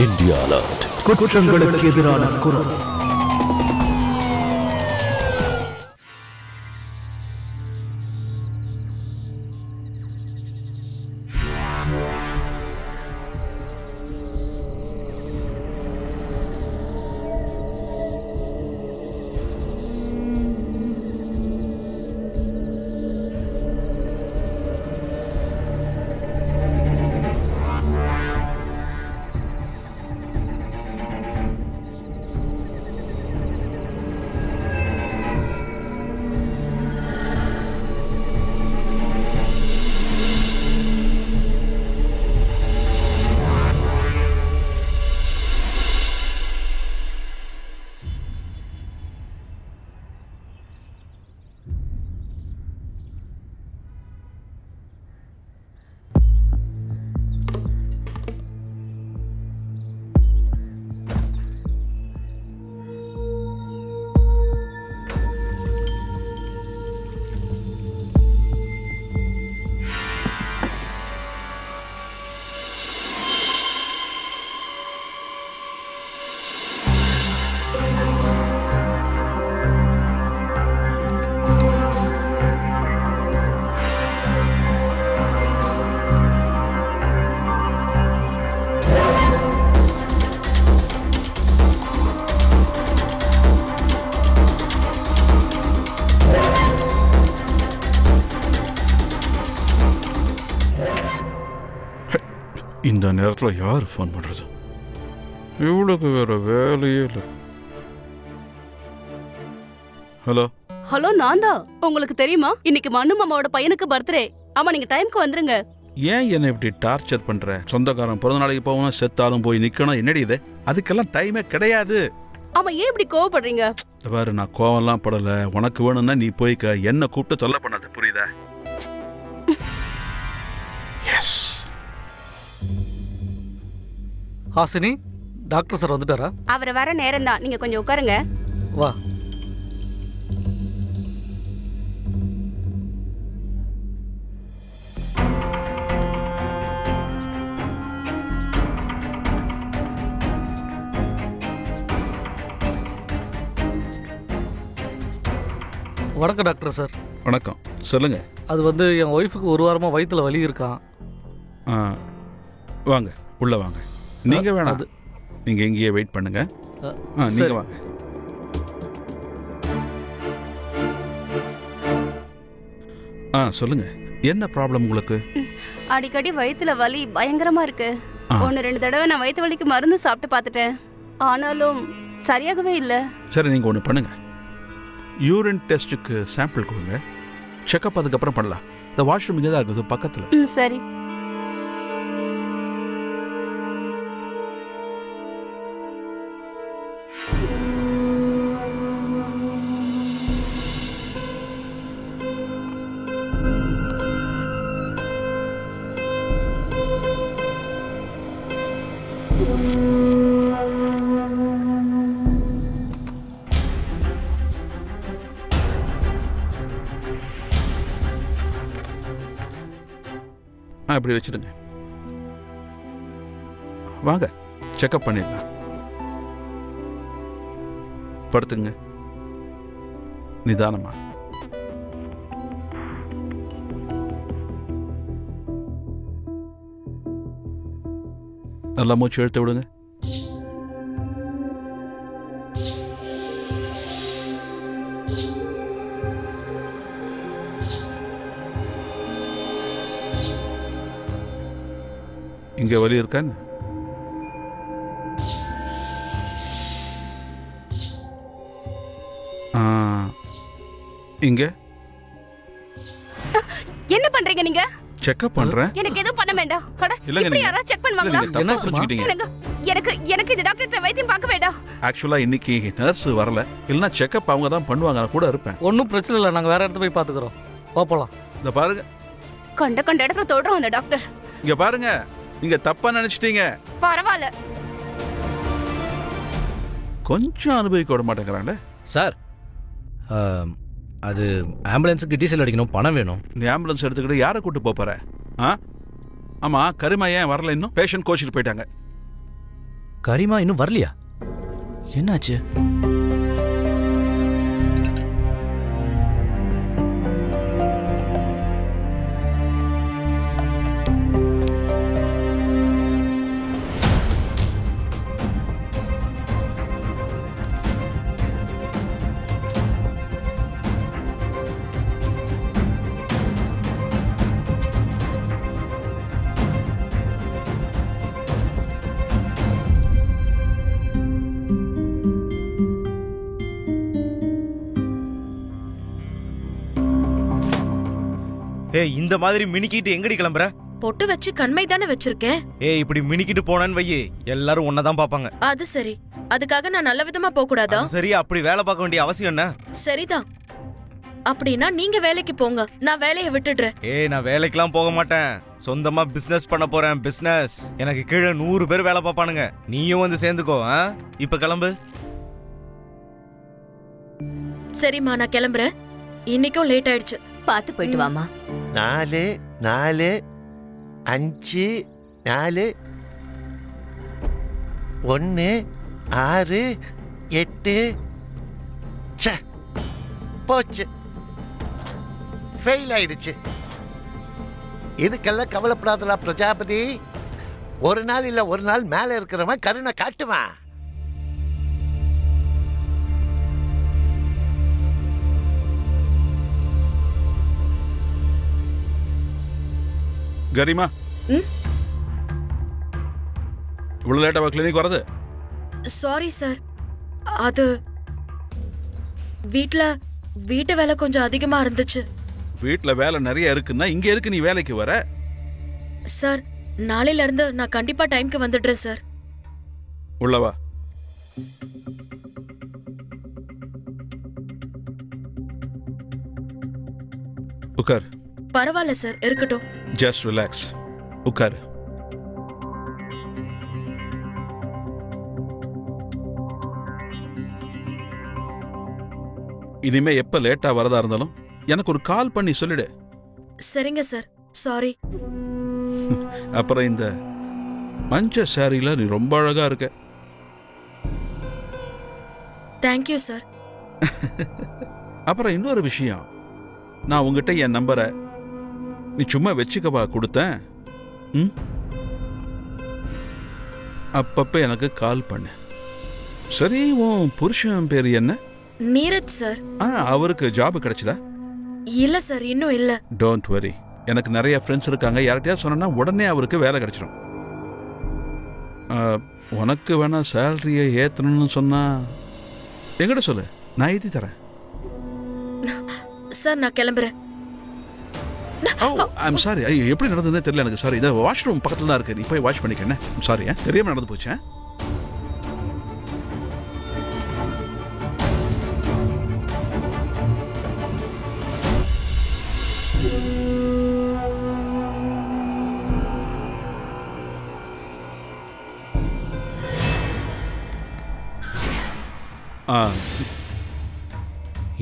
India alert. குற்றங்களுக்கு எதிரான குரல். இந்த நேரத்தில் யார் ஃபோன் பண்ணுறது? இவளுக்கு வேற வேலையே இல்லை. ஹலோ ஹலோ, நான் தான். உங்களுக்கு தெரியுமா, இன்னைக்கு மண்ணு மாமாவோட பையனுக்கு பர்த்டே. ஆமா, நீங்க டைம்க்கு வந்துருங்க. ஏன் என்ன இப்படி டார்ச்சர் பண்ற? சொந்தக்காரன் பிறந்த நாளைக்கு போகணும், செத்தாலும் போய் நிக்கணும். என்னடி இது? அதுக்கெல்லாம் டைமே கிடையாது. ஆமா, ஏன் இப்படி கோவப்படுறீங்க? பாரு, நான் கோவம்லாம் படல. உனக்கு வேணும்னா நீ போய்க்க. என்ன கூப்பிட்டு தொல்லை பண்ணாத, புரியுதா? எஸ். ஹாசினி, டாக்டர் சார் வந்துட்டாரா? அவர் வர நேரம் தான். நீங்க கொஞ்சம் உட்காருங்க. வா. வணக்கம் டாக்டர் சார். வணக்கம், சொல்லுங்க. அது என் ஒய்ஃபுக்கு ஒரு வாரமா வயிற்றுல வலி இருக்கான். வாங்க, உள்ள வாங்க. நீங்க வேணாம், நீங்க இங்கேயே வெயிட் பண்ணுங்க. நீங்க வாங்க. சொல்லுங்க, என்ன ப்ராப்ளம் உங்களுக்கு? அடிக்கடி வயிற்றுல வலி பயங்கரமா இருக்கு. 1-2 தடவை நான் வயிற்று வலிக்கு மருந்து சாப்பிட்டு பார்த்துட்டேன். ஆனாலும் சரியாகவே இல்லை. சரி, நீங்க ஒன்று பண்ணுங்க. யூரின் டெஸ்ட்டுக்கு சாம்பிள் கொடுங்க. செக்அப் அதுக்கப்புறம் பண்ணலாம். இந்த வாஷ்ரூம் இங்கே தான் இருக்குது பக்கத்தில். சரி. இப்படி வச்சிடுங்க. வாங்க, செக்அப் பண்ணிடலாம். படுத்துங்க, நிதானமா. நல்லா மூச்சு இழுத்து விடுங்க. இங்க வலி இருக்கா? இங்க என்ன பண்றீங்க நீங்க? செக்அப் பண்றேன். எனக்கு எதுவும் பண்ண வேண்டாம். இல்லங்க, யாராவது செக் பண்ணுவாங்களா? என்ன புரிஞ்சுக்கிட்டீங்க? எனக்கு இந்த டாக்டர் வைத்தியம் பார்க்க வேண்டாம். ஆக்சுவலா இன்னைக்கு நர்ஸ் வரல. இல்லனா செக்அப் அவங்க தான் பண்ணுவாங்க. நான் கூட இருப்பேன். ஒன்றும் பிரச்சனை இல்லை, நாங்கள் வேற இடத்துல போய் பார்த்துக்கிறோம். போகலாம். இந்த பாருங்க, கண்ட இடத்துல தொடுறோம் அந்த டாக்டர். இங்க பாருங்க, நீங்க தப்பா நினைச்சிட்டீங்க. பரவாயில்ல, கொஞ்சம் அனுபவிக்க விட மாட்டேங்கிறாங்க சார். அது ஆம்புலன்ஸுக்கு டீசல் அடிக்கணும், பணம் வேணும். நீ ஆம்புலன்ஸ் எடுத்துக்கிட்டு யாரை கூட்டு போற? ஆமா, கரிமா ஏன் வரல? இன்னும் பேஷண்ட் கோச்சிட்டு போயிட்டாங்க. கரிமா இன்னும் வரலையா? என்னாச்சு? இந்த மாதிரி மினிக்கிட்டு எங்கடி கிளம்புற? பொட்டு வச்சு கண்மை தானே வச்சிருக்கேன். இப்படி மினிக்கிட்டு போனேன்னு வையே, எல்லாரும் ஒன்னதான் பாப்பாங்க. அது சரி, அதுக்காக நான் நல்ல விதமா போக கூடாதா? சரி, அப்படி வேலை பார்க்க வேண்டிய அவசியம் என்ன? சரிதான். அப்படின்னா நீங்க வேலைக்கு போங்க, நான் வேலையை விட்டுடுறேன். நான் வேலைக்கெல்லாம் போக மாட்டேன். சொந்தமா பிசினஸ் பண்ண போறேன். பிசினஸ். எனக்கு கீழே 100 பேர் வேலை பார்ப்பானுங்க. நீயும் வந்து சேர்ந்துக்கோ. இப்ப கிளம்பு. சரிம்மா, நான் கிளம்புறேன். இன்னைக்கும் லேட் ஆயிடுச்சு. பார்த்து போயிட்டு வாமா. 4 4 5 4 1 6 8 போச்சு. ஃபெயில் ஆயிடுச்சு. இதுக்கெல்லாம் கவலைப்படாதடா பிரஜாபதி. ஒரு நாள் இல்ல ஒரு நாள் மேல இருக்கிறவன் கருணை காட்டுவான். கரிமா, இவ்வளவு லேட்டா கிளினிக் வரது? சாரி சார், அது வீட்டு வேலை கொஞ்சம் அதிகமா இருந்துச்சு. வீட்டுல வேலை நிறைய இருக்குன்னா இங்க எதுக்கு நீ வேலைக்கு வர? சார், நாளையில இருந்து நான் கண்டிப்பா டைம்க்கு வந்துடுறேன் சார். உள்ளவா. உட்கார். பரவாயில்ல சார், இருக்கட்டும். Just relax. உட்கார். இனிமே எப்ப லேட்டா வரதா இருந்தாலும் எனக்கு ஒரு கால் பண்ணி சொல்லிடு. சரிங்க சார், சாரி. அப்புறம் இந்த மஞ்ச சாரியில நீ ரொம்ப அழகா இருக்க. Thank you sir. அப்புறம் இன்னொரு விஷயம், நான் உங்ககிட்ட என் நம்பரை நீ சும்மா வச்சுக்கவா கொடுத்தேன். அப்பப்ப எனக்கு கால் பண்ணு. சரி, உன் புருஷன் பேரு என்ன? நீரஜ் சார். அவருக்கு ஜாப் கிடைச்சதா? இல்ல சார், இன்னும் இல்ல. டோன்ட் வரி, எனக்கு நிறைய ஃப்ரெண்ட்ஸ் இருக்காங்க. யார்கிட்டயா சொன்னா உடனே அவருக்கு வேலை கிடைச்சிடும். உனக்கு வேணா சேலரியை ஏத்தணும்னு சொன்னா எங்கிட்ட சொல்லு, நான் ஏத்தி தரேன். சார், நான் கிளம்புறேன். ஐம் சாரி, எப்படி நடந்ததுன்னே தெரியல எனக்கு. சாரி, இந்த வாஷ்ரூம் பக்கத்துல தான் இருக்கு, நீ போய் வாஷ் பண்ணிக்க. சாரி, தெரியாம நடந்து போச்சேன்.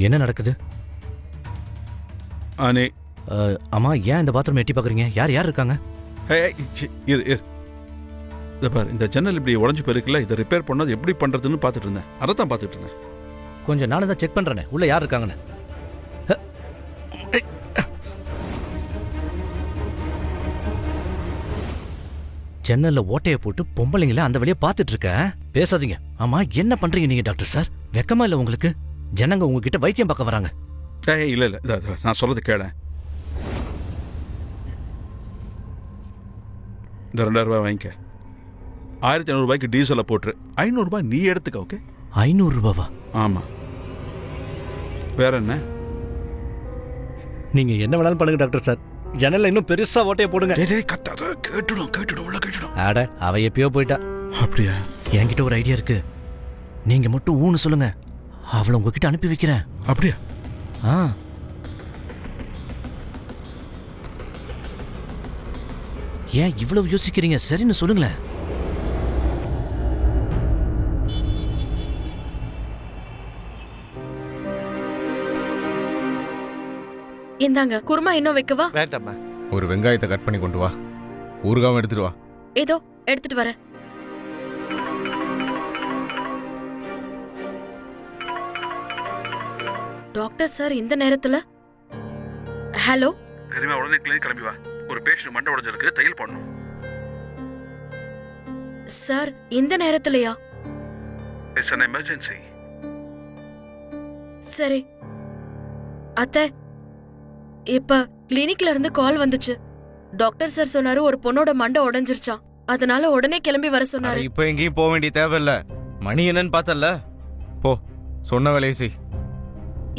என்ன நடக்குது? அம்மா, ஏன் இந்த பாத்ரூம் எட்டி பாக்குறீங்க? யார் யார் இருக்காங்க? இந்த ஜன்னல் இப்படி உடஞ்சு போயிருக்குல்ல, இதை ரிப்பேர் பண்ணது எப்படி பண்றதுன்னு பார்த்துட்டு இருந்தேன். அதைத்தான் பார்த்துட்டு இருந்தேன். கொஞ்சம் நானும் தான் செக் பண்றேன் உள்ள யார் இருக்காங்கன்னு. ஜன்னல்ல ஓட்டைய போட்டு பொம்பளைங்கள அந்த வழியா பார்த்துட்டு இருக்க. பேசாதீங்க. ஆமா, என்ன பண்றீங்க நீங்க டாக்டர் சார்? வெக்கமா இல்ல உங்களுக்கு? ஜனங்க உங்ககிட்ட வைத்தியம் பார்க்க வராங்க. இல்ல இல்ல, நான் சொல்றது கேள. இந்த 2000 ரூபாய் வாங்கிக்க. 1500 ரூபாய்க்கு டீசலை போட்டுரு. 500 ரூபாய் நீ எடுத்துக்க. ஓகே? 500 ரூபாவா? ஆமா. வேற என்ன? நீங்க என்ன வேணாலும் பண்ணுங்க டாக்டர் சார். ஜன்னல்ல இன்னும் பெருசா ஓட்டைய போடுங்க. கத்தாத, கேட்டுடும் உள்ள கேட்டுடும். ஆட, அவ எப்பயோ போயிட்டா. அப்படியா? என்கிட்ட ஒரு ஐடியா இருக்கு. நீங்க மட்டும் ஊன்னு சொல்லுங்க, அவளை உங்ககிட்ட அனுப்பி வைக்கிறேன். அப்படியா? ஏன் இவ்வளவு யோசிக்கிறீங்க? சரின்னு சொல்லுங்களேன். இந்தாங்க, குருமா இன்னும் வைக்கவா? வேண்டாம்மா. ஒரு வெங்காயத்தை கட் பண்ணி கொண்டு வா. ஊறுகாவும் எடுத்துட்டு வா. ஏதோ எடுத்துட்டு வரேன். டாக்டர் சார் இந்த நேரத்துல? ஹலோ கரிமா, உடனே கிளினிக் கிளம்பி வா. ஒரு பேஷண்ட் மண்டை உடைஞ்சிருக்கு, தையல் பண்ணணும். சார் இந்த நேரத்துலயா? It's an emergency. சரி அத்தை, இப்ப கிளினிக்ல இருந்து கால் வந்துச்சு. டாக்டர் சார் சொன்னாரு ஒரு பொண்ணோட மண்டை உடைஞ்சிருச்சான், அதனால உடனே கிளம்பி வர சொன்னாரு. இப்ப எங்கேயும் போக வேண்டிய தேவையில்ல. மணி என்னன்னு பார்த்தல, போ சொன்ன வேலையை செய்.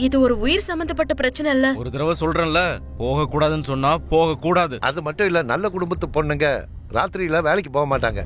இது ஒரு உயிர் சம்பந்தப்பட்ட பிரச்சனை இல்ல. ஒரு தடவை சொல்றேன்ல, போக கூடாதுன்னு சொன்னா போக கூடாது. அது மட்டும் இல்ல, நல்ல குடும்பத்து பொண்ணுங்க ராத்திரியில வேலைக்கு போக மாட்டாங்க.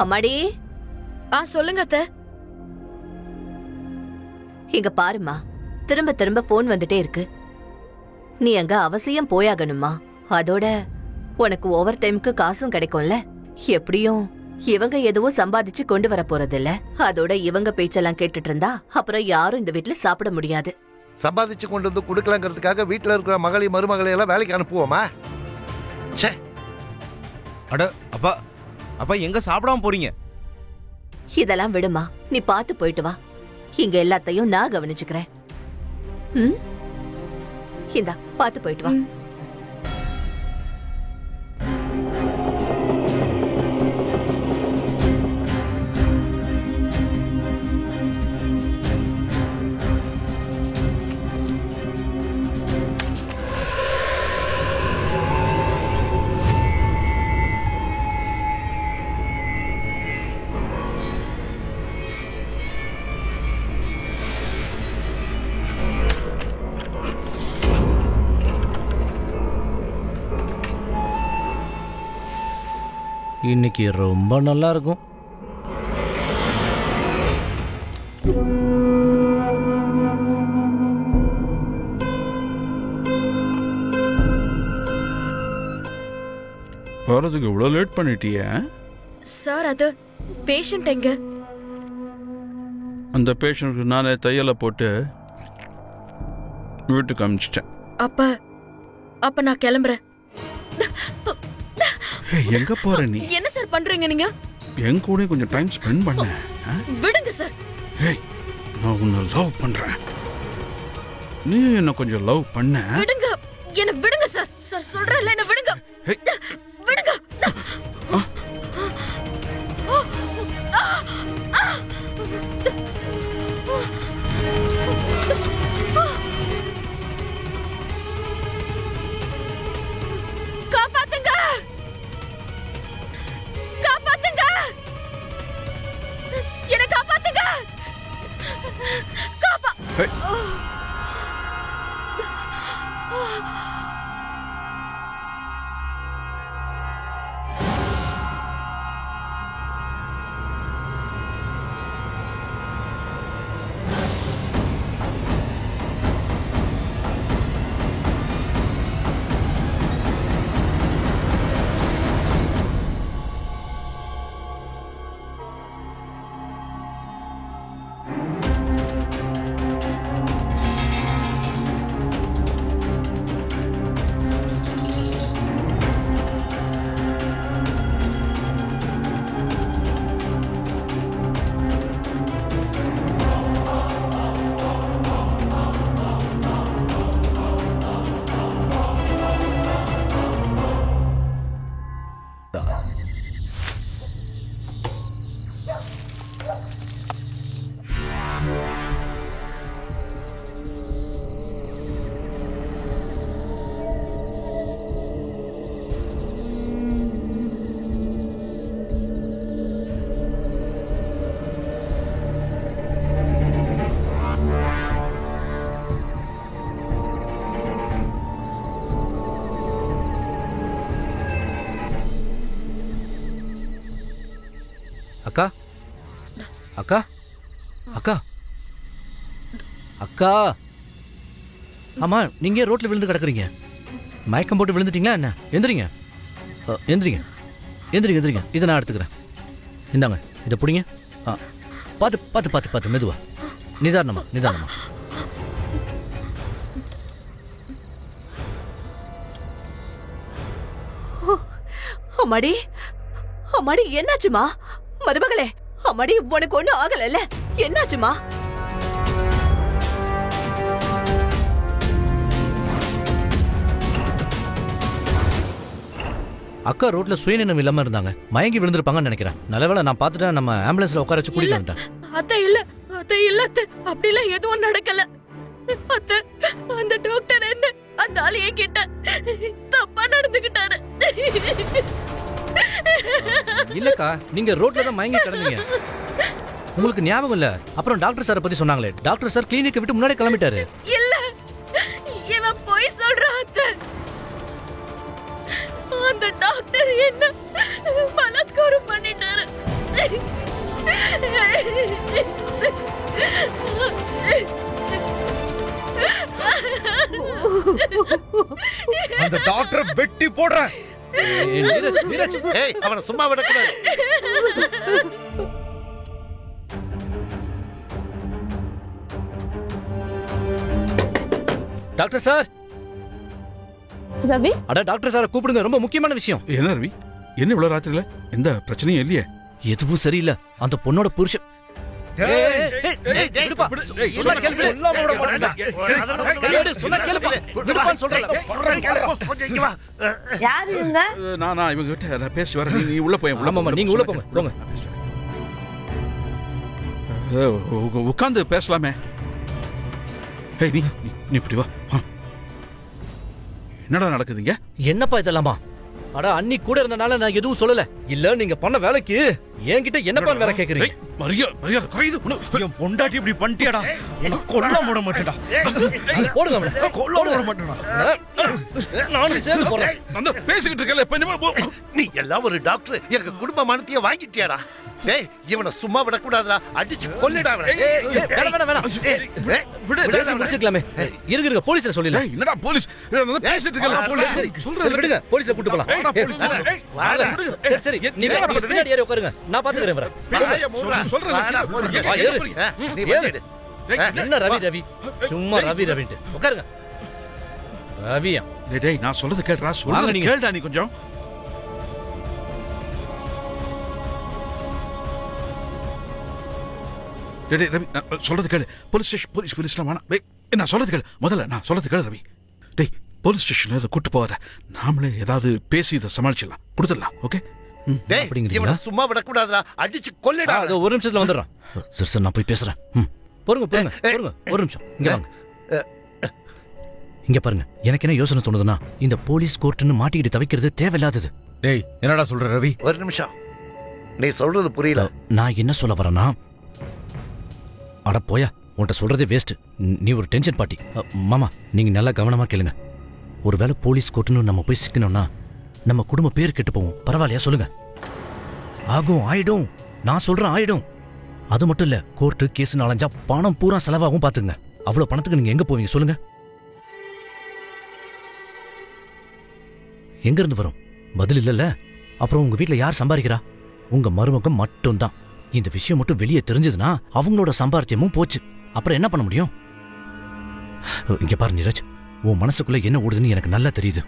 அம்மாடி. சொல்லுங்க அத்தை. இங்க பாருமா, திரும்ப திரும்ப போன் வந்துட்டே இருக்கு. நீ அங்க அவசியம் போயாகணுமா? அதோட உனக்கு ஓவர் டைமுக்கு காசும் கிடைக்கும்ல. எப்படியும் இவங்க எதுவும் சம்பாதிச்சு கொண்டு வர போறது இல்ல. அதோட இவங்க பேச்செல்லாம் கேட்டுட்டு இருந்தா அப்புறம் யாரும் இந்த வீட்டுல சாப்பிட முடியாது. சம்பாதிச்சு கொண்டு வந்து குடுக்கலாங்கிறதுக்காக வீட்டுல இருக்கிற மகளை மருமகளை எல்லாம் வேலைக்கு அனுப்புவோமா? அட அப்பா, அப்பா எங்க சாப்பிடாம போறீங்க? இதெல்லாம் விடுமா, நீ பாத்து போயிட்டு வா. இங்க எல்லாத்தையும் நான் கவனிச்சுக்கிறேன். இந்தா பாத்து போயிட்டு வா. இன்னைக்கு ரொம்ப நல்லா இருக்கும். வரதுக்கு இவ்வளவு லேட் பண்ணிட்டிய? சார் அது பேஷண்ட் எங்க? அந்த பேஷண்ட்க்கு நானே தையலை போட்டு வீட்டுக்கு அனுப்பிச்சிட்டேன். அப்ப நான் கிளம்புறேன். எங்க போற நீ? என்ன சார் பண்றீங்க நீங்க? என் கூட கொஞ்சம் டைம் ஸ்பெண்ட் பண்ண. விடுங்க சார். நான் உன்னை லவ் பண்றேன், நீ என்ன கொஞ்சம் லவ் பண்ண. விடுங்க, என்ன விடுங்க சார். சார் சொல்றேன்ல, என்ன விடுங்க. விடுங்க. காப்பாத்துங்க, காப்பாத்துங்க, என்ன காப்பாத்துங்க. அக்கா, அக்கா, அக்கா, அக்கா. ஆமா, நீங்க ரோட்ல விழுந்து கிடக்குறீங்க. மயக்கம் போட்டு விழுந்துட்டீங்களா என்ன? எந்திரிங்க, எந்திரிங்க. எந்திரிங்க எந்திரிங்க, இதை நான் எடுத்துக்கிறேன். இந்தாங்க, இதை பிடிங்க. பார்த்து பார்த்து பார்த்து பார்த்து மெதுவா, நிதானமா நிதானமா. அம்மாடி அம்மாடி, என்னாச்சுமா? மருமகளே, அம்மாடி உனக்கு ஒண்ணும் ஆகல? என்னாச்சுமா? அக்கா ரோட்ல சுயநினைவு இல்லாம இருந்தாங்க, மயங்கி விழுந்திருப்பாங்கன்னு நினைக்கிறேன். நல்லவேளை நான் பார்த்துட்டேன், நம்ம ஆம்புலன்ஸ்ல உட்கார வச்சு கூட்டிட்டு வந்துட்டேன். அத்தை இல்ல அத்தை, அப்படிலாம் எதுவும் நடக்கல அத்தை. அந்த டாக்டர் என்ன அந்த ஆளு என்கிட்ட தப்பா நடந்துகிட்டாரு. இல்லக்கா, நீங்க ரோட்ல தான் மயங்கி கிடந்தீங்க, உங்களுக்கு ஞாபகம் இல்ல? அப்புறம் டாக்டர் சாரை பத்தி சொன்னாங்களே, டாக்டர் சார் கிளினிக்கை விட்டு முன்னாடி கிளம்பிட்டாரு. இல்ல, இவன் போய் சொல்றான் அத்தை. அந்த டாக்டர் என்ன பலாத்காரம் பண்ணிட்டாரு. அந்த டாக்டரை வெட்டி போடுறேன். ஏய், அவனை சும்மா விடக்கூடாது. Doctor sir. ரவி, அட டாக்டர் சாரை கூப்பிடுங்க, ரொம்ப முக்கியமான விஷயம். என்ன ரவி, என்ன இவ்வளவு ராத்திரில? எந்த பிரச்சனையும் இல்லையே? எதுவும் சரியில்லை. அந்த பொண்ணோட புருஷன் யாரு இவங்க? நான் இவங்க கிட்ட பேசிட்டு வரேன். நீ உள்ள போய். நீங்க உள்ள போங்க போங்க. உட்கார்ந்து பேசலாமே. நீ நீ இப்படி வா. என்னடா நடக்குதுங்க? என்னப்பா இதெல்லாமா? அட அண்ணி கூட இருந்தனால நான் எதுவும் சொல்லல. இல்ல நீங்க பண்ண வேலைக்கு என்கிட்ட என்னப்பா வேலை கேக்குறீங்க? மரியாதை குறையுது. என் பொண்டாட்டி இப்படி பண்ணிட்டியாடா, உனக்கு கொல்ல விட மாட்டேடா. போடுங்க அவனை. கொல்ல விட மாட்டேடா. நானும் சேர்ந்து போறேன். அந்த பேசிக்கிட்டு இருக்கல இப்ப என்ன? நீ எல்லாம் ஒரு டாக்டர், எங்க குடும்ப மானத்தையே வாங்கிட்டியாடா. டேய், இவனை சும்மா விடக்கூடாதுடா, அடிச்சு கொல்லுடா அவனை. வேணாம் முடிச்சுக்கலாமே. இருங்க போலீஸ்ல சொல்லிடலாம். என்னடா போலீஸ்? பேசிட்டு இருக்கல போலீஸ். சொல்றேன், விடுங்க, போலீஸ்ல கூட்டி போலாம். சரி சரி, நீங்க பின்னாடி ஏறி உட்காருங்க, நான் பாத்துக்கிறேன். என்ன ரவி ரவி, சும்மா ரவி ரவின்ட்டு உட்காருங்க. ரவியா? டேய், நான் சொல்றது கேளுடா. சொல்லுங்க, கேளுடா நீ கொஞ்சம். டேய் ரவி, சொல்றது கேளு. போலீஸ் ஸ்டேஷன் போலீஸ்லாம் வேணாம். நான் சொல்றது கேளு முதல்ல. நான் சொல்றது கேளு ரவி. டேய், போலீஸ் ஸ்டேஷன் இதை கூட்டு போகாத. நாமளே ஏதாவது பேசி இதை சமாளிச்சிடலாம், கொடுத்துடலாம். ஓகே? இவனை சும்மா விடக்கூடாதுடா, அடிச்சு கொல்லுடா. ஒரு நிமிஷத்துல வந்துடுறான். சரி சரி, நான் போய் பேசுறேன். பொறுங்க பொறுங்க பொறுங்க, ஒரு நிமிஷம் இங்க வாங்க. இங்க பாருங்க, எனக்கு என்ன யோசனை தோணுதுன்னா, இந்த போலீஸ் கோர்ட்னு மாட்டிக்கிட்டு தவிக்கிறது தேவையில்லாதது. டேய், என்னடா சொல்ற ரவி? ஒரு நிமிஷம், நீ சொல்றது புரியல. நான் என்ன சொல்ல வரேன்னா, அட போயா, உன்கிட்ட சொல்றதே வேஸ்ட். நீ ஒரு டென்ஷன் பார்ட்டி. மாமா, நீங்க நல்லா கவனமா கேளுங்க. ஒருவேளை போலீஸ் கோர்ட்னு நம்ம போய் சிக்கணும்னா நம்ம குடும்ப பேர் கெட்டு போவோம். பரவாயில்லையா சொல்லுங்க? ஆகும், ஆயிடும். நான் சொல்றேன் ஆயிடும். அது மட்டும் இல்ல, கோர்ட்டு கேஸ் நாலஞ்சா பணம் பூரா செலவாகும். பாத்துங்க. அவ்வளவு பணத்துக்கு நீங்க எங்க போவீங்க சொல்லுங்க? எங்க இருந்து வரும்? பதில் இல்லல்ல. அப்புறம் உங்க வீட்டுல யார் சம்பாதிக்கிறா? உங்க மருமக மட்டும்தான். இந்த விஷயம் மட்டும் வெளியே தெரிஞ்சதுன்னா அவங்களோட சம்பாரிச்சியமும் போச்சு. அப்புறம் என்ன பண்ண முடியும்? இங்க பாரு நீரஜ், உன் மனசுக்குள்ள என்ன ஓடுதுன்னு எனக்கு நல்லா தெரியுது.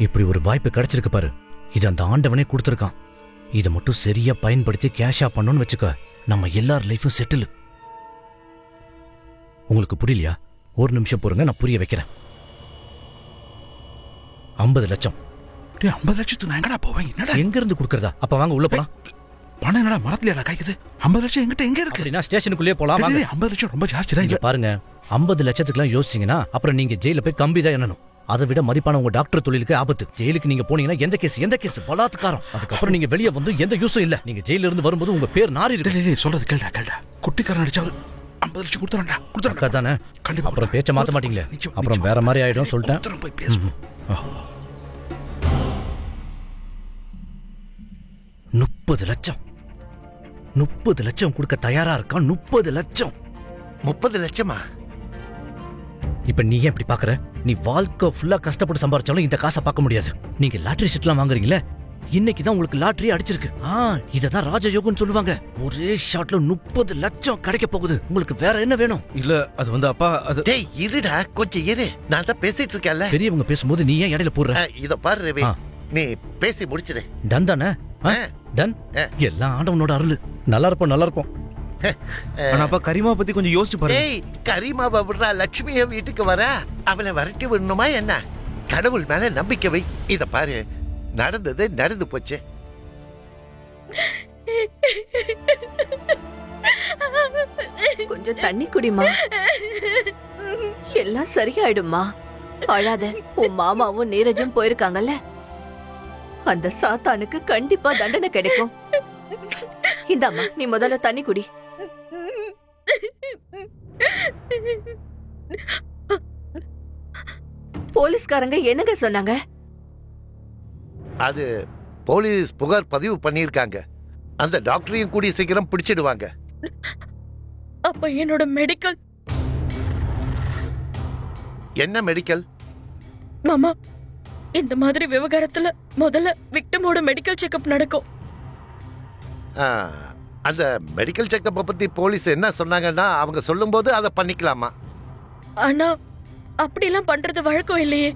இப்படி ஒரு வாய்ப்பு கிடைச்சிருக்கு பாரு, இது அந்த ஆண்டவனே கொடுத்துருக்கான். இதை மட்டும் சரியா பயன்படுத்தி கேஷா பண்ணணும்னு வச்சுக்க, நம்ம எல்லார் லைஃபும் செட்டில். உங்களுக்கு புரியலையா? ஒரு நிமிஷம் பொறுங்க, நான் புரிய வைக்கிறேன். 50 லட்சம். 50 லட்சத்துக்கு நான் எங்கடா போவேன்? என்னடா எங்க இருந்து கொடுக்கறதா? அப்ப வாங்க உள்ள போலாம். பணம் என்னடா மரத்துல காய்க்குது? 50 லட்சம் எங்கிட்ட எங்க இருக்கு? அப்படின்னா ஸ்டேஷனுக்குள்ளே போலாம். 50 லட்சம் ரொம்ப ஜாஸ்தி தான். இங்க பாருங்க, 50 லட்சத்துக்குலாம் யோசிச்சீங்கன்னா அப்புறம் நீங்க ஜெயில போய் கம்பி தான் எண்ணணும். அதை விட மதிப்பான உங்க டாக்டர் தொழிலுக்கு ஆபத்து. ஜெயிலுக்கு நீங்க போனீங்கன்னா எந்த கேஸ் பலாத்காரம். அதுக்கப்புறம் நீங்க வெளியே வந்து எந்த யூஸும் இல்ல. நீங்க ஜெயில இருந்து வரும்போது உங்க பேர் நாரி இருக்கு. சொல்றது கேளுடா. குட்டிக்காரன் அடிச்சா 50 லட்சம் கொடுத்துறா தானே. கண்டிப்பா. அப்புறம் பேச்ச மாத்த மாட்டீங்களே, அப்புறம் வேற மாதிரி ஆயிடும் சொல்லிட்டேன். போய் பேசுவோம். 30 லட்சம். 30 லட்சம் கொடுக்க தயாரா இருக்கான். 30 லட்சம். 30 லட்சமா? இப்ப நீ ஏன் இப்படி பாக்குற? நீ வாழ்க்கை ஃபுல்லா கஷ்டப்பட்டு சம்பாரிச்சாலும் இந்த காசை பார்க்க முடியாது. நீங்க லாட்டரி சீட்லாம் வாங்குறீங்களே, இன்னைக்கு தான் உங்களுக்கு லாட்டரி அடிச்சிருக்கு. இததான் ராஜயோகம்னு சொல்லுவாங்க. ஒரே ஷாட்ல 30 லட்சம் கிடைக்க போகுது. உங்களுக்கு வேற என்ன வேணும்? இல்ல அது வந்து அப்பா அது டேய் இருடா, கொஞ்சம் இரு. நான் தான் பேசிட்டு இருக்கேன்ல. பெரியவங்க பேசும்போது நீ ஏன் இடையில போடுற? இத பாரு ரவி, நீ பேசி முடிச்சிடு. டன் தானே? டன். எல்லாம் ஆண்டவனோட அருள். நல்லா இருப்போம், நல்லா இருப்போம். ஆனா அப்பா கரிமா பத்தி கொஞ்சம் யோசிச்சு பாரு. டேய் கரிமாவை விடுறா, லட்சுமிய வீட்டுக்கு வர அவளை விரட்டி விடணுமா என்ன? கடவுள் மேல நம்பிக்கை வை. இத பாரு, நடந்தது நடந்து போச்சு. கொஞ்சம் தண்ணி குடிமா, எல்லாம் சரியாயிடுமா. அழாத. உன் மாமாவும் நீரஜும் போயிருக்காங்கல்ல, அந்த சாத்தானுக்கு கண்டிப்பா தண்டனை கிடைக்கும். இந்தாம்மா, நீ முதல்ல தண்ணி குடி. போலீஸ்காரங்க என்னங்க சொன்னாங்க? அது போலீஸ் புகார் பதிவு பண்ணிருக்காங்க. அந்த டாக்டரையும் கூடிய சீக்கிரம் பிடிச்சிடுவாங்க. அப்ப என்னோட மெடிக்கல்? என்ன மெடிக்கல்? மாமா, இந்த மாதிரி விவகாரத்துல முதல்ல விக்டிமோட மெடிக்கல் செக்அப் நடக்கும். அந்த மெடிக்கல் செக்அப் பத்தி போலீஸ் என்ன சொன்னாங்கன்னா அவங்க சொல்லும்போது அதை பண்ணிக்கலாமா? ஆனா அப்படிலாம் பண்றது வழக்கம் இல்லையே.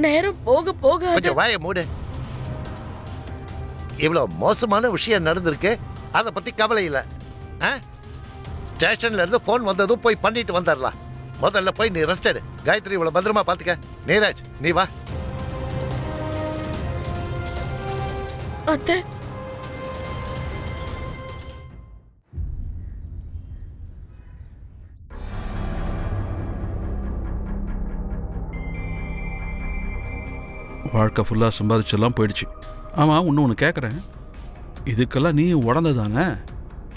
நேரம் போக போக கொஞ்சம் வாய மூடு. இவ்வளவு மோசமான விஷயம் நடந்திருக்கு, அதை பத்தி கவலை இல்ல. ஸ்டேஷன்ல இருந்து போன் வந்ததும் போய் பண்ணிட்டு வந்துடலாம். முதல்ல போய் நீ ரெஸ்ட் எடு. காயத்ரி இவ்வளவு பத்திரமா பாத்துக்க. நீராஜ் நீ வா. அத்தை, வாழ்க்கை ஃபுல்லாக சம்பாதிச்செல்லாம் போயிடுச்சு. ஆமாம், ஒன்று கேட்குறேன். இதுக்கெல்லாம் நீ உடந்ததானே?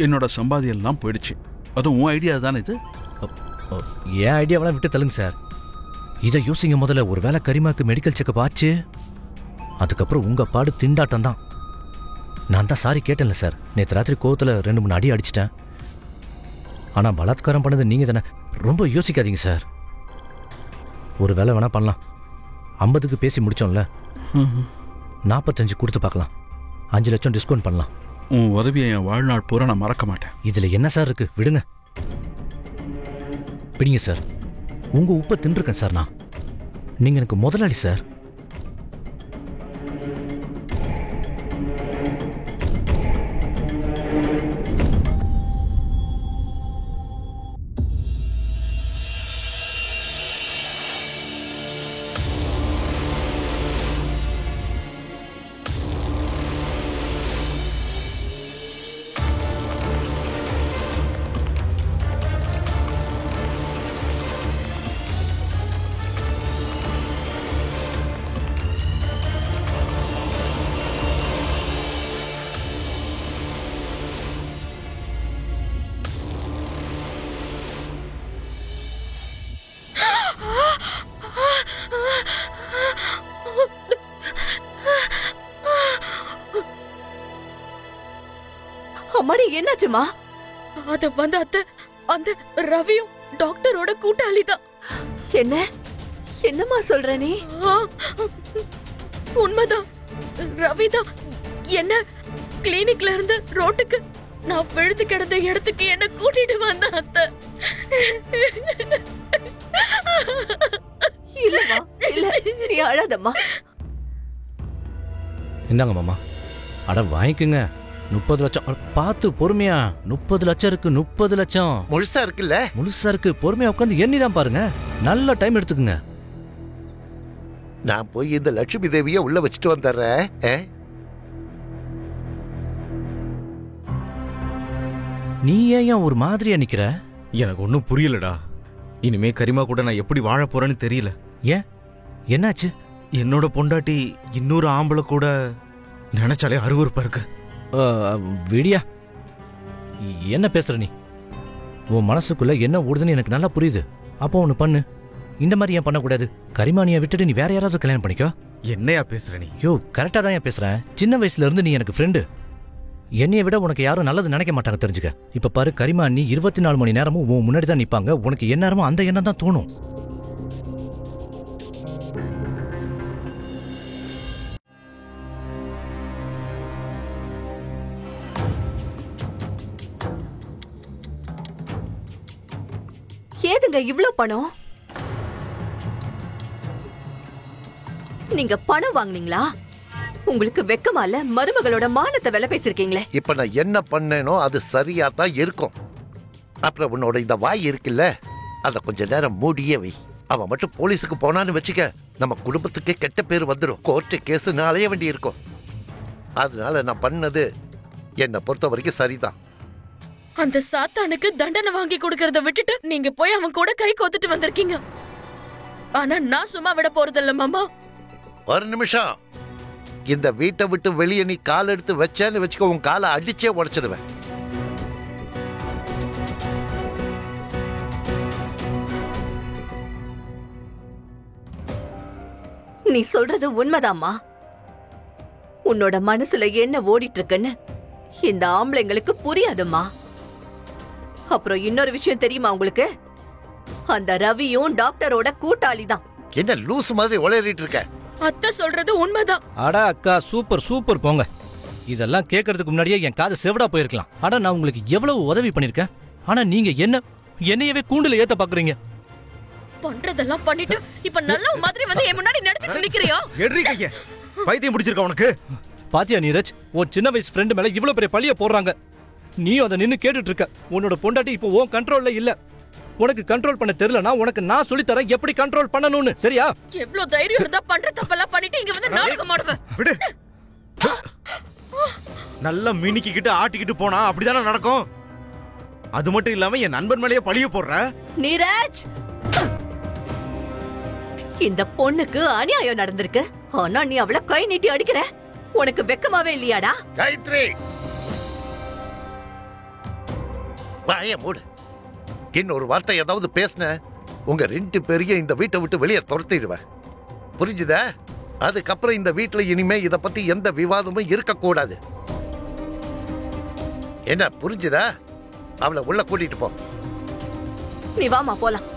என்னோட சம்பாதியெல்லாம் போயிடுச்சு. அதுவும் உன் ஐடியா தானே இது? என் ஐடியாவெல்லாம் விட்டு தள்ளுங்க சார். இதை யோசிங்க முதல்ல. ஒரு வேளை கரிமாக்கு மெடிக்கல் செக்அப் ஆச்சு, அதுக்கப்புறம் உங்க பாடு திண்டாட்டம் தான். நான் தான் சாரி கேட்டேன்ல சார். நேற்று ராத்திரி கோவத்தில் 2-3 அடி அடிச்சிட்டேன். ஆனால் பலாத்காரம் பண்ணது நீங்கள் தானே. ரொம்ப யோசிக்காதீங்க சார். ஒரு வேளை வேணா பண்ணலாம். 50க்கு பேசி முடிச்சோம்ல, 45 கொடுத்து பார்க்கலாம். 5 லட்சம் டிஸ்கவுண்ட் பண்ணலாம். உன் உதவியை என் வாழ்நாள் பூரா நான் மறக்க மாட்டேன். இதில் என்ன சார் இருக்கு? விடுங்க. பிடிங்க சார். உங்க உப்பை தின்றுருக்கேன் சார் நான். நீங்க எனக்கு முதலாளி சார். அம்மாடி, என்னாச்சுமா? அது வந்து அத்தை, அந்த ரவியும் டாக்டரோட கூட்டாளி தான். என்ன என்னம்மா சொல்ற நீ? உண்மைதான். ரவி தான் என்ன கிளினிக்ல இருந்து ரோட்டுக்கு நான் விழுந்து கிடந்த இடத்துக்கு என்ன கூட்டிட்டு வந்த அத்தை. இல்லம்மா, இல்ல, நீ அழாதம்மா. இந்தாங்க மாமா. அட வாங்கிக்குங்க. 30 லட்சம். பார்த்து பொறுமையா. 30 லட்சம் இருக்கு. 30 லட்சம் முழுசா இருக்குல்ல? முழுசா இருக்கு. பொறுமையா உட்காந்து எண்ணிதான் பாருங்க. நல்ல டைம் எடுத்துக்குங்க. நான் போய் இந்த லட்சுமி தேவிய உள்ள வச்சுட்டு வந்துடுறேன். நீ ஏன் ஒரு மாதிரியா நிக்கிற? எனக்கு ஒன்றும் புரியலடா. இனிமே கரிமா கூட நான் எப்படி வாழ போறேன்னு தெரியல. ஏன், என்னாச்சு? என்னோட பொண்டாட்டி இன்னொரு ஆம்பளை கூட நினைச்சாலே அருவருப்பா இருக்கு. விடியா, என்ன பேசுற நீ? உன் மனசுக்குள்ள என்ன ஓடுதுன்னு எனக்கு நல்லா புரியுது. அப்போ ஒன்று பண்ணு. இந்த மாதிரி ஏன் பண்ணக்கூடாது? கரிமானியை விட்டுட்டு நீ வேற யாராவது கல்யாணம் பண்ணிக்கோ. என்னையா பேசுற நீ? யோ, கரெக்டா தான் ஏன் பேசுறேன். சின்ன வயசுல இருந்து நீ எனக்கு ஃப்ரெண்டு. என்னைய விட உனக்கு யாரும் நல்லது நினைக்க மாட்டாங்க, தெரிஞ்சுக்க. இப்ப பாரு, கரிமா நீ 24 மணி நேரமும் உன் முன்னாடி தான் நிப்பாங்க. உனக்கு எந்நேரமும் அந்த எண்ணம் தான் தோணும். ஏதுங்க இவ்ளோ பணம்? நீங்க பணம் வாங்குனீங்களா? உங்களுக்கு வெக்கமால மருமகளோட மானத்தை விலை பேசிருக்கீங்களே. இப்ப நான் என்ன பண்ணேனோ அது சரியா தான் இருக்கும். அப்புறம் உன்னோட இந்த வாய் இருக்குல்ல, அத கொஞ்ச நேரம் மூடியே வை. அவன் மட்டும் போலீஸுக்கு போனான்னு வச்சுக்க, நம்ம குடும்பத்துக்கு கெட்ட பேர் வந்துடும். கோர்ட்டு கேஸ் அலைய வேண்டி இருக்கும். அதனால நான் பண்ணது என்னை பொறுத்த வரைக்கும் சரிதான். அந்த சாத்தானுக்கு தண்டனை வாங்கி கொடுக்கறத விட்டுட்டு நீங்க போய் அவன் கூட கை கோத்துட்டு வந்திருக்கீங்க. ஆனா நான் சும்மா விட போறதில்ல மாமா. ஒரு நிமிஷம். இந்த வீட்டை விட்டு வெளியே நீ கால் எடுத்து வச்சேன்னு வச்சுக்க, உன் காலை அடிச்சே உடைச்சிடுவேன். நீ சொல்றது உண்மைதாம்மா. உன்னோட மனசுல என்ன ஓடிட்டு இருக்குன்னு இந்த ஆம்பளைங்களுக்கு புரியாதும்மா. அப்புறம் இன்னொரு விஷயம் தெரியுமா உங்களுக்கு? அந்த ரவியும் டாக்டரோட கூட்டாளி தான். என்ன லூஸ் மாதிரி உளறிட்டு இருக்க? அத்தை சொல்றது உண்மைதான். அடா அக்கா, சூப்பர் சூப்பர் போங்க. இதெல்லாம் கேட்கறதுக்கு முன்னாடியே என் காது செவிடா போயிருக்கலாம். ஆனா நான் உங்களுக்கு எவ்வளவு உதவி பண்ணிருக்கேன். ஆனா நீங்க என்னையவே கூண்டுல ஏத்த பாக்குறீங்க. பண்றதெல்லாம் பண்ணிட்டு இப்ப நல்ல மாதிரி வந்து என் முன்னாடி நடிச்சு நிக்கிறியா? எட்ரி கைய பைத்தியம் பிடிச்சிருக்க உனக்கு. பாத்தியா நீரஜ், உன் சின்ன வயசு ஃப்ரெண்டு மேல இவ்வளவு பெரிய பழிய போடுறாங்க. நீயும் அதை நின்னு கேட்டுட்டு இருக்க. உன்னோட பொண்டாட்டி இப்போ உன் கண்ட்ரோல்ல இல்ல. உனக்கு கண்ட்ரோல் பண்ண தெரியலனா உனக்கு நான் சொல்லி தரேன் எப்படி கண்ட்ரோல் பண்ணணும்னு. சரியா? எவ்வளவு தைரியம் இருந்தா பண்ற தப்பெல்லாம் பண்ணிட்டு இங்க வந்து நாடகம் ஆடுவேன். விடு. நல்ல மினிக்கிட்டு ஆட்டிக்கிட்டு போனா அப்படிதானே நடக்கும். அது மட்டும் இல்லாம என் நண்பன் மேலேயே பழிய போடுற. நீரஜ், இந்த பொண்ணுக்கு அநியாயம் நடந்திருக்கு. ஆனா நீ அவளை கை நீட்டி அடிக்கிற. உனக்கு வெக்கமாவே இல்லையாடா? காயத்ரி, வாய மூடு. இன்னொரு வார்த்தை ஏதாவது பேசின உங்க 2 பேரையும் இந்த வீட்டை விட்டு வெளியே துரத்திடுவேன். புரிஞ்சுதா? அதுக்கப்புறம் இந்த வீட்டுல இனிமே இத பத்தி எந்த விவாதமும் இருக்கக்கூடாது. என்ன புரிஞ்சுதா? அவளை உள்ள கூட்டிட்டு போ. நீ வாமா போலாம்.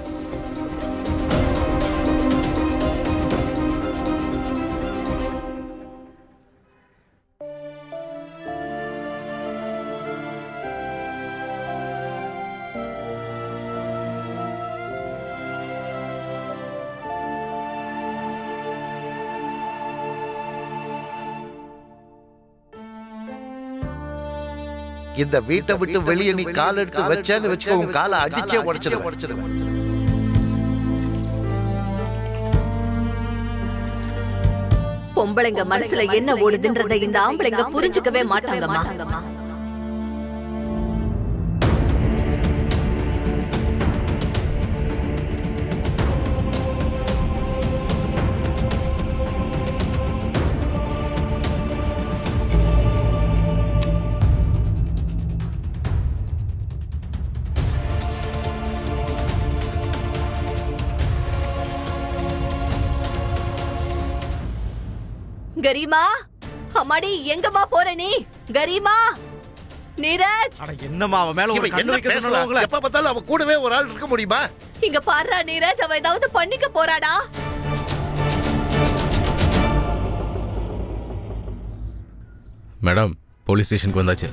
இந்த வீட்டை விட்டு வெளியே நீ கால் எடுத்து வச்சேன்னு வச்சுக்க, உன் காலை அடிச்சே உடைச்சிடுவேன். பொம்பளைங்க மனசுல என்ன ஓடுதுன்றத இந்த ஆம்பளைங்க புரிஞ்சுக்கவே மாட்டாங்கம்மா. கரீமா, அம்மாடி எங்கம்மா போற நீ? கரீமா, நீரஜ். அட என்னம்மா அவ மேல ஒரு கண்ணு வைக்க சொன்னல உங்கள. எப்ப பார்த்தாலும் அவ கூடவே ஒரு ஆள் இருக்க முடியுமா? இங்க பாருடா நீரஜ், அவ ஏதாவது பண்ணிக்க போறாடா. மேடம், போலீஸ் ஸ்டேஷனுக்கு வந்தாச்சு.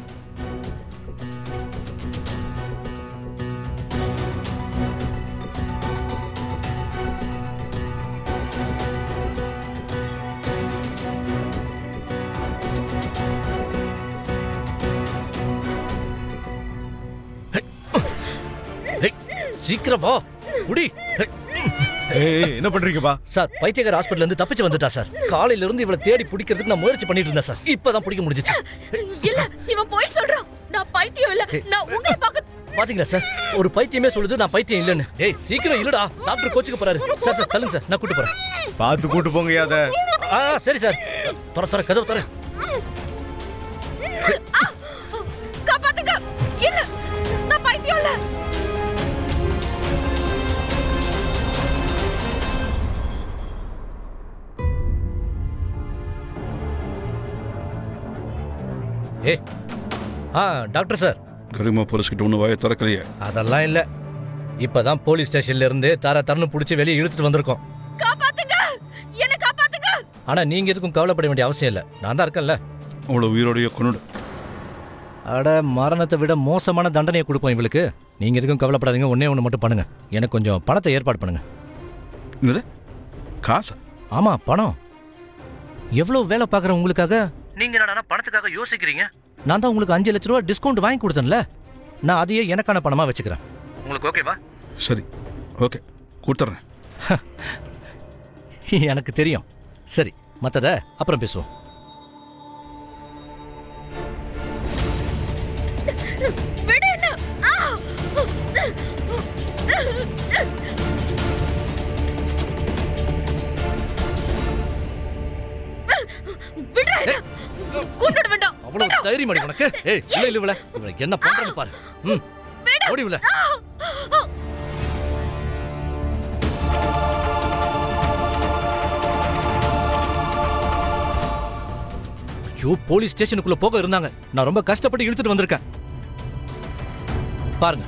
சீக்கிரம் வா. குடி. என்ன பண்றீங்கப்பா? சார், பைத்தியக்கார ஹாஸ்பிடல்ல இருந்து தப்பிச்சு வந்துட்டா சார். காலையில இருந்து இவளை தேடி பிடிக்கிறதுக்கு நான் முயற்சி பண்ணிட்டு இருந்தேன் சார். இப்பதான் பிடிக்க முடிஞ்சிச்சு. இல்ல, இவன் போய் சொல்றான். நான் பைத்தியம் இல்ல. நான் உங்களை பார்க்க. பாத்தீங்களா சார், ஒரு பைத்தியமே சொல்லுது நான் பைத்தியம் இல்லன்னு. ஏய் சீக்கிரம் இல்லடா, டாக்டர் கோச்சுக்கு போறாரு. சார் சார் தள்ளுங்க சார், நான் கூட்டு போறேன். பாத்து கூட்டு போங்க. அத சரி சார். தொற கதவு தொற. காப்பாத்துங்க. இல்ல, நான் பைத்தியம் இல்ல. ஏய் டாக்டர் சார். கரிமா போலீஸ் கிட்ட ஒண்ணு வாயை திறக்கலையே. அதெல்லாம் இல்ல. இப்பதான் போலீஸ் ஸ்டேஷன்ல இருந்து தரன்னு புடிச்சு வெளியே இழுத்துட்டு வந்திருக்கோம். காப்பாத்துங்க, என்ன காப்பாத்துங்க. ஆனா நீங்க எதுக்கும் கவலைப்பட வேண்டிய அவசியம் இல்ல. நான் தான் இருக்கேன்ல. அவளை உயிரோடைய கொன்னுடு. அட மரணத்தை விட மோசமான தண்டனையை கொடுப்போம் இவளுக்கு. நீங்க எதுக்கும் கவலைப்படாதீங்க. ஒண்ணே ஒன்று மட்டும் பண்ணுங்க, எனக்கு கொஞ்சம் பணத்தை ஏற்பாடு பண்ணுங்க. என்னது காசா? ஆமா, பணம். எவ்வளவு வேலை பார்க்குற உங்களுக்காக நீங்க என்னடா பணத்துக்காக யோசிக்கிறீங்க? நான் தான் உங்களுக்கு 5 லட்ச ரூபா டிஸ்கவுண்ட் வாங்கி கொடுத்தேன்ல, நான் அதையே எனக்கான பணமா வச்சுக்கிறேன். உங்களுக்கு ஓகேவா? சரி, ஓகே, கொடுத்துட்றேன். எனக்கு தெரியும். சரி, மற்றதை அப்புறம் பேசுவோம். அவ்வளவு தைரியம் அடி உனக்கு? ஏய், இல்ல இல்ல, இவளை என்ன பண்றன்னு பாரு. ஓடி உள்ள. ஐயோ, போலீஸ் ஸ்டேஷனுக்குள்ள போக இருந்தாங்க. நான் ரொம்ப கஷ்டப்பட்டு இழுத்துட்டு வந்திருக்கேன். பாருங்க.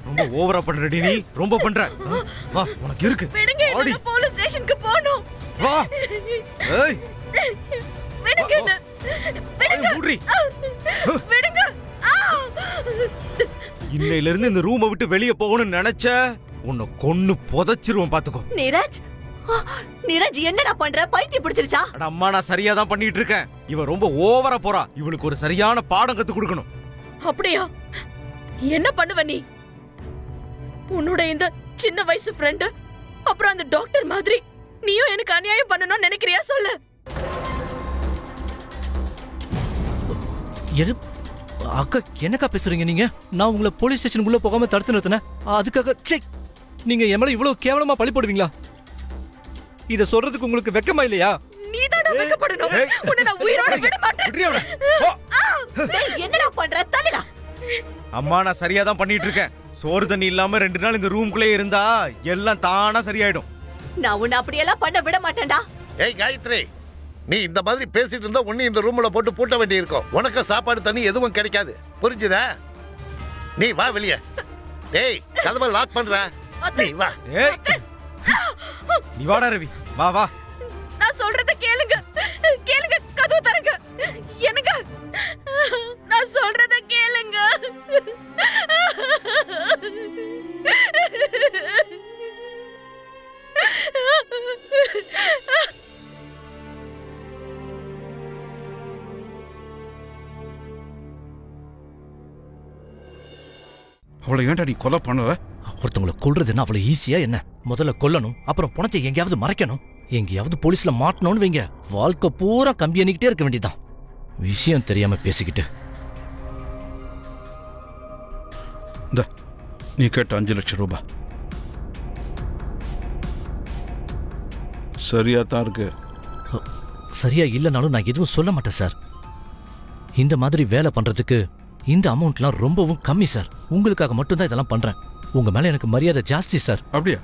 ரொம்ப ஓவரா பண்றடி நீ, ரொம்ப பண்ற. வா, உனக்கு இருக்கு. ஓடி போலீஸ் ஸ்டேஷனுக்கு போணும். வா. ஏய், விடுங்க என்ன. விடுங்க. மூடி. விடுங்க. இன்னையில இருந்து இந்த ரூமை விட்டு வெளிய போகணும்னு நினைச்ச உன்னை கொன்னு புதைச்சிருவேன் பாத்துக்கோ. நீரஜ், நீரஜ் என்னடா பண்ற? பைத்தியம் பிடிச்சிருச்சா? அட அம்மா, நான் சரியா தான் பண்ணிட்டு இருக்கேன். இவ ரொம்ப ஓவரா போறா. இவளுக்கு ஒரு சரியான பாடம் கத்து கொடுக்கணும். அப்படியா? என்ன பண்ணுவ நீ? உன்னோட இந்த சின்ன வயசு ஃப்ரெண்ட், அப்புறம் அந்த டாக்டர் மாதிரி நீயும் எனக்கு அநியாயம் பண்ணணும்னு நினைக்கிறியா? சொல்லு. அக்கா, என்னக்கா பேசுறீங்க நீங்க? நான் உங்களை போலீஸ் ஸ்டேஷனுக்குள்ள போகாம தடுத்து நிறுத்தினேன். அதுக்காக நீங்க என் மேல இவ்வளவு கேவலமா பழி போடுவீங்களா? இத சொல்றதுக்கு உங்களுக்கு வெக்கமா இல்லையா? நீதானே வெக்கப்படணும். உன்னை நான் உயிரோட விட மாட்டேன். என்னடா பண்ற? தள்ளுடா. அம்மா, நான் சரியா தான் பண்ணிட்டு இருக்கேன். சோறு தண்ணி இல்லாம 2 நாள் இந்த ரூம்குள்ளே இருந்தா எல்லாம் தானா சரியாயிடும். நான் உன்னை அப்படியெல்லாம் பண்ண விட மாட்டேன்டா. ஏய் காயத்ரி, நீ இந்த மாதிரி பேசிட்டு இருந்தா உன்னை இந்த ரூம்ல போட்டு பூட்ட வேண்டி இருக்கும். உனக்கு சாப்பாடு தண்ணி எதுவும் கிடைக்காது, புரிஞ்சுதா? நீ வா வெளியே. டேய், கதவை லாக் பண்ற. நீ வா. ஏய், நீ வாடா ரவி, வா வா. நான் சொல்றத கேளுங்க. கேளுங்க, கதவு தரங்க. என்னங்க, நான் சொல்றத கேளுங்க. அவளை ஏன்டா நீ கொலை பண்ணல? ஒருத்தவங்களை கொல்றதுன்னா அவ்வளவு ஈஸியா என்ன? முதல்ல கொல்லணும், அப்புறம் பணத்தை எங்கேயாவது மறைக்கணும், எங்கேயாவது போலீஸ்ல மாட்டணும்னு வைங்க, வாழ்க்கை பூரா கம்பி அணிக்கிட்டே இருக்க வேண்டியதான். விஷயம் தெரியாம பேசிக்கிட்டு. இந்த நீ கேட்ட 5 லட்சம் ரூபாய் சரியா தான் இருக்கு. சரியா இல்லைனாலும் நான் எதுவும் சொல்ல மாட்டேன் சார். இந்த மாதிரி வேலை பண்றதுக்கு இந்த அமௌண்ட்லாம் ரொம்பவும் கம்மி சார். உங்களுக்காக மட்டும்தான் இதெல்லாம் பண்றேன். உங்க மேல எனக்கு மரியாதை ஜாஸ்தி சார். அப்படியா?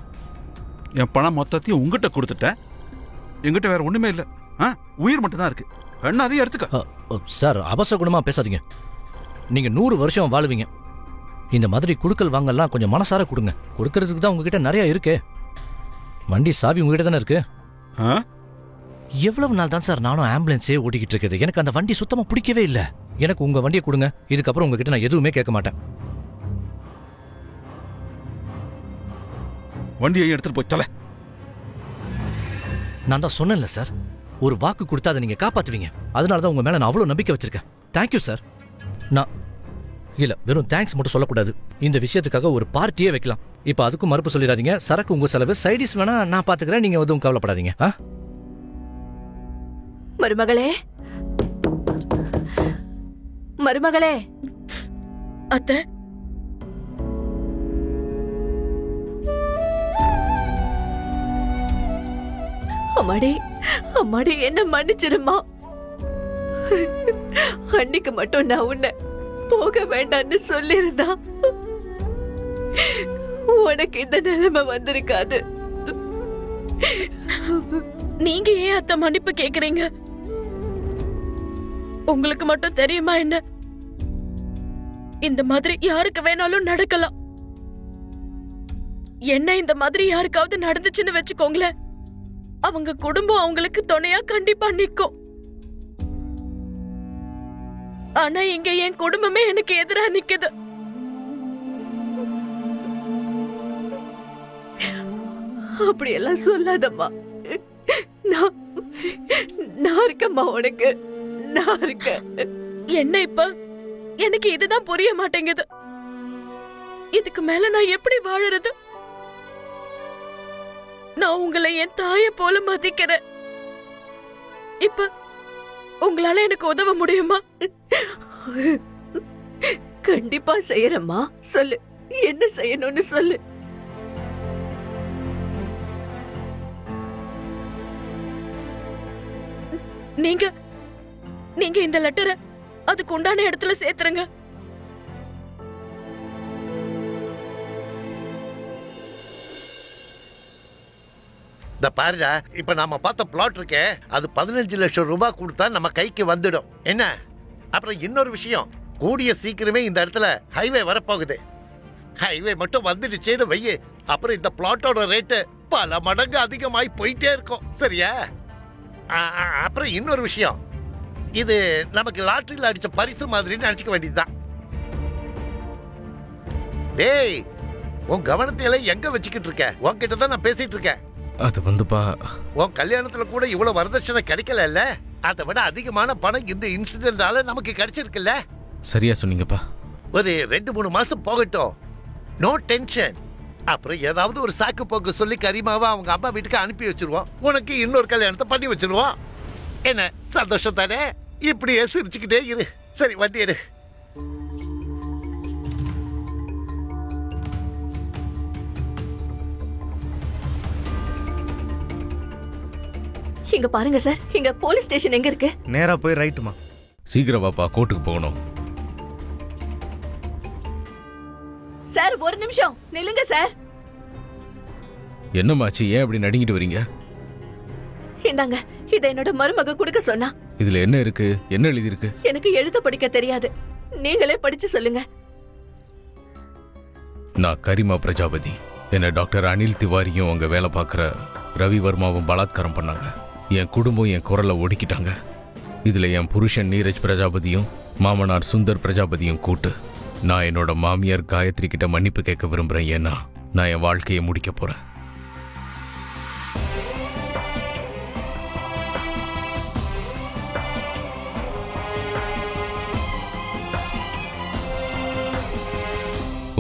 என் பணம் மொத்தத்தையும் உங்ககிட்ட கொடுத்துட்டேன். என்கிட்ட வேற ஒண்ணுமே இல்ல. உயிர் மட்டும் தான் இருக்கு. என்ன அதையும் எடுத்துக்க. சார், அபசகுணமா பேசாதீங்க. நீங்க 100 வருஷம் வாழுவீங்க. இந்த மாதிரி குடுக்கல் வாங்கலாம் கொஞ்சம் மனசார கொடுங்க. கொடுக்கறதுக்கு தான் உங்ககிட்ட நிறைய இருக்கு. வண்டி சாவி உங்ககிட்ட தானே இருக்கு. எவ்வளவு நாள் தான் சார் நானும் ஆம்புலன்ஸே ஓட்டிக்கிட்டு இருக்குது. எனக்கு அந்த வண்டி சுத்தமா பிடிக்கவே இல்ல. எனக்கு உங்க வண்டியை கொடுங்க. இதுக்கப்புறம் உங்ககிட்ட நான் எதுவுமே கேட்க மாட்டேன். வண்டியை எடுத்துட்டு போய் தலை. நான் தான் சொன்னேன்ல சார், ஒரு வாக்கு கொடுத்தா அதை நீங்க காப்பாத்துவீங்க. அதனாலதான் உங்க மேல நான் அவ்வளவு நம்பிக்கை வச்சிருக்கேன். Thank you sir. நான் இல்ல, வெறும் தேங்க்ஸ் மட்டும் சொல்லக்கூடாது. இந்த விஷயத்துக்காக ஒரு பார்ட்டியே வைக்கலாம். இப்ப அதுக்கும் மறுப்பு சொல்லிடாதீங்க. சரக்கு உங்க செலவு, சைடிஸ் வேணா நான் பாத்துக்கிறேன். நீங்க எதுவும் கவலைப்படாதீங்க. மருமகளே, மருமகளே. அத்தை, அம்மாடி, அம்மாடி, என்ன மன்னிச்சிருமா. அன்னைக்கு மட்டும் நான் உன்னை போக வேண்டான்னு சொல்லியிருந்தா உனக்கு இந்த நிலைமை வந்திருக்காது. நீங்க ஏன் அத்தை மன்னிப்பு கேக்குறீங்க? உங்களுக்கு மட்டும் தெரியுமா என்ன? இந்த மாதிரி யாருக்கு வேணாலும் நடக்கலாம். என்ன இந்த மாதிரி யாருக்காவது நடந்துச்சுன்னு வச்சுக்கோங்களேன், அவங்க குடும்பம் அவங்களுக்கு துணையா கண்டிப்பா நிக்கும். ஆனா இங்க என் குடும்பமே எனக்கு எதிரா நிக்குது. அப்படியெல்லாம் சொல்லாதம்மா. நான் இருக்கம்மா, உனக்கு நான் இருக்கேன். என்ன இப்ப எனக்கு இதுதான் புரிய மாட்டேங்குது. இதுக்கு மேல நான் எப்படி வாழறது? நான் உங்களை என் தாய போல மதிக்கிறேன். இப்ப உங்களால எனக்கு உதவ முடியுமா? கண்டிப்பா செய்யறம்மா. சொல்லு, என்ன செய்யணும்னு சொல்லு. நீங்க இந்த லெட்டரை அதுக்கு உண்டான இடத்துல சேர்த்துருங்க. இந்த பாருடா, இப்ப நாம பார்த்த பிளாட் இருக்கே, அது 15 லட்சம் ரூபாய் கொடுத்தா நம்ம கைக்கு வந்துடும். என்ன? அப்புறம் இன்னொரு விஷயம், கூடிய சீக்கிரமே இந்த இடத்துல ஹைவே வரப்போகுது. ஹைவே மட்டும் வந்துடுச்சேன்னு வையே, அப்புறம் இந்த பிளாட்டோட ரேட்டு பல மடங்கு அதிகமாய் போயிட்டே இருக்கும். சரியா? அப்புறம் இன்னொரு விஷயம், இது நமக்கு லாட்டரியில் அடிச்ச பரிசு மாதிரி நினைச்சுக்க வேண்டியதுதான். டேய், உன் கவனத்தை எல்லாம் எங்க வச்சுக்கிட்டு இருக்க? உன்கிட்ட தான் நான் பேசிட்டு இருக்கேன். அது வந்துப்பா, உன் கல்யாணத்துல கூட இவ்வளவு வரதட்சணை கிடைக்கல. அதை விட அதிகமான பணம் இந்த இன்சிடென்டால நமக்கு கிடைச்சிருக்குல்ல. சரியா சொன்னீங்கப்பா. ஒரு 2-3 மாசம் போகட்டும், நோ டென்ஷன். அப்புறம் ஏதாவது ஒரு சாக்கு போக்கு சொல்லி கரிமாவை அவங்க அம்மா வீட்டுக்கு அனுப்பி வச்சிருவோம். உனக்கு இன்னொரு கல்யாணத்தை பண்ணி வச்சிருவோம். என்ன சந்தோஷம் தானே? இப்படியே சிரிச்சுக்கிட்டே இரு. சரி, வண்டி எடு. இங்க பாருங்க சார், இங்க போலீஸ் ஸ்டேஷன் எங்க இருக்கு? நேரா போய் ரைட்டுமா. சீக்கிரம் வாப்பா, கோர்ட்டுக்கு போகணும். சார், ஒரு நிமிஷம் நில்லுங்க சார். என்னமாச்சு? ஏன் அப்படி நடுங்கிட்டு வரீங்க? இந்தாங்க, இத என்னோட மருமக கொடுக்க சொன்னா. இதுல என்ன இருக்கு? என்ன எழுதி இருக்கு? எனக்கு எழுத படிக்க தெரியாது, நீங்களே படிச்சு சொல்லுங்க. நான் கரிமா பிரஜாபதி. என்ன டாக்டர் அனில் திவாரியும் அங்க வேலை பார்க்குற ரவி வர்மாவும் பலாத்காரம் பண்ணாங்க. என் குடும்பம் என் குரலை ஒடுக்கிட்டாங்க. இதுல என் புருஷன் நீரஜ் பிரஜாபதியும் மாமனார் சுந்தர் பிரஜாபதியும் கூட்டு. நான் என்னோட மாமியார் காயத்ரி கிட்ட மன்னிப்பு கேட்க விரும்புறேன். ஏன்னா நான் என் வாழ்க்கையை முடிக்க போறேன்.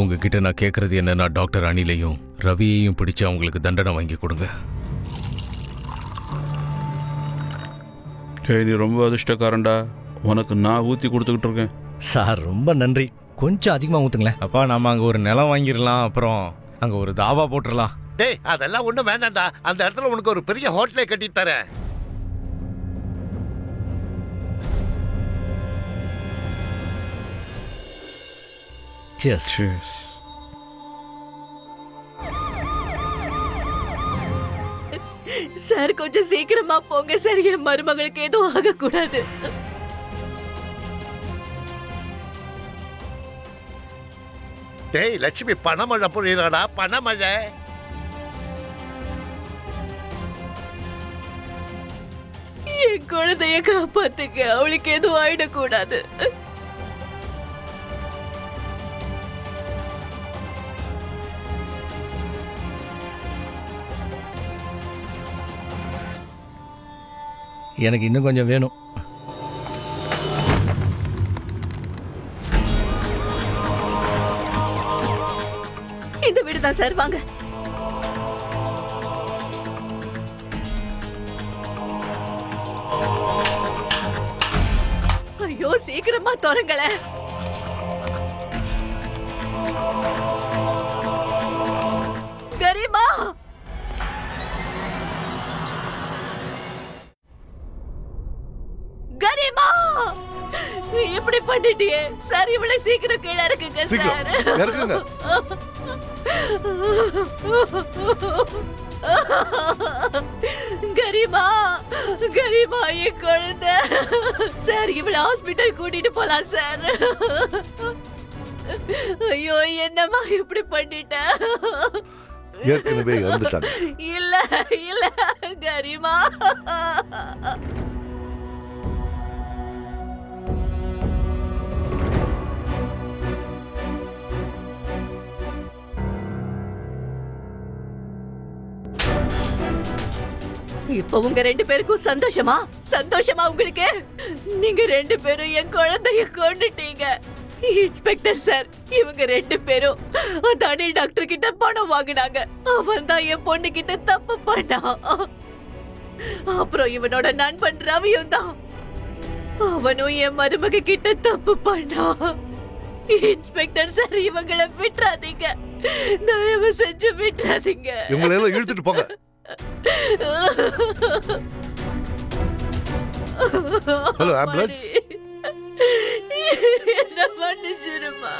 உங்ககிட்ட நான் கேட்கறது என்னன்னா, டாக்டர் அனிலையும் ரவியையும் பிடிச்சு அவங்களுக்கு தண்டனை வாங்கி கொடுங்க. நீ ரொம்ப அதிர்ஷ்டக்காரன்டா. உனக்கு நான் ஊற்றி கொடுத்துக்கிட்டு இருக்கேன். சார் ரொம்ப நன்றி. கொஞ்சம் அதிகமாக ஊற்றுங்களேன். அப்பா, நம்ம அங்கே ஒரு நிலம் வாங்கிடலாம், அப்புறம் அங்கே ஒரு தாபா போட்டுடலாம். டேய், அதெல்லாம் ஒண்ணும் வேண்டாம்டா. அந்த இடத்துல உனக்கு ஒரு பெரிய ஹோட்டலே கட்டி தரேன். Cheers. Cheers. சார், கொஞ்சம் சீக்கிரமா போங்க சார், என் மருமகளுக்கு எதுவும் ஆகக்கூடாது. டேய் லட்சுமி, பணமழை புரியுறாடா, பணமழை. என் குழந்தைய காப்பாத்துங்க, அவளுக்கு எதுவும் ஆயிடக்கூடாது. எனக்கு இன்னும் கொஞ்சம் வேணும். இந்த வீடுதான் சார், வாங்க. ஐயோ, சீக்கிரமா திறங்களேன். கரிமா, கரிமா, இப்படி பண்ணிட்டியே சார். இவ்வளவு சீக்கிரம் கீழே இருக்குங்க சார். இறங்குங்க. கரிமா, கரிமா, என் குழந்தை சார். இவ்வளவு ஹாஸ்பிட்டல் கூட்டிட்டு போலாம் சார். ஐயோ, என்னம்மா இப்படி பண்ணிட்ட? ஏற்கனவே இறந்துட்டாங்க. இல்ல இல்ல கரிமா. இப்ப உங்க 2 பேருக்கும் சந்தோஷமா? சந்தோஷமா உங்களுக்கு? நீங்க 2 பேரும் என் குழந்தைய கொன்னுட்டீங்க. இன்ஸ்பெக்டர் சார், இவங்க 2 பேரும் அந்த அனில் டாக்டர் கிட்ட பணம் வாங்கினாங்க. அவன் தான் என் பொண்ணு கிட்ட தப்பு பண்ணான். அப்புறம் இவனோட நண்பன் ரவியும் தான், அவனும் என் மருமக கிட்ட தப்பு பண்ணான். இன்ஸ்பெக்டர் சார், இவங்களை விட்டுறாதீங்க, தயவு செஞ்சு விட்டுறாதீங்க. இவங்களை எல்லாம் இழுத்துட்டு போங்க. Hello ambulance. என்ன மன்னிச்சிருமா.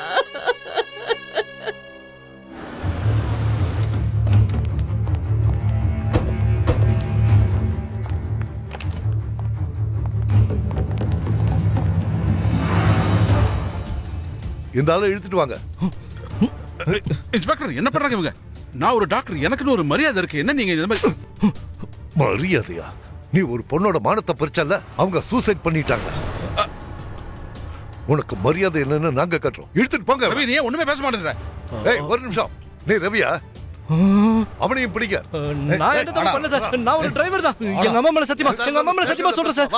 இந்த ஆளை இழுத்துட்டு வாங்க. இன்ஸ்பெக்டர், என்ன பண்றாங்க இவங்க? நான் ஒரு டாக்டர், எனக்குன்னு ஒரு மரியாதை இருக்கு. என்ன நீங்க இந்த மாதிரி? மரியாதையா? நீ ஒரு பொண்ணோட மானத்தை பறிச்சல, அவங்க சூசைட் பண்ணிட்டாங்க. உனக்கு மரியாதை என்னன்னு நாங்க கட்டுறோம். இழுத்துட்டு போங்க. ரவி, நீ ஒண்ணுமே பேச மாட்டேன்ற. ஏய், ஒரு நிமிஷம். நீ ரவியா? அவனையும் பிடிக்க. நான் எந்த தப்பு பண்ணல சார். நான் ஒரு டிரைவர் தான். எங்க அம்மா மேல சத்தியமா சொல்றேன் சார்.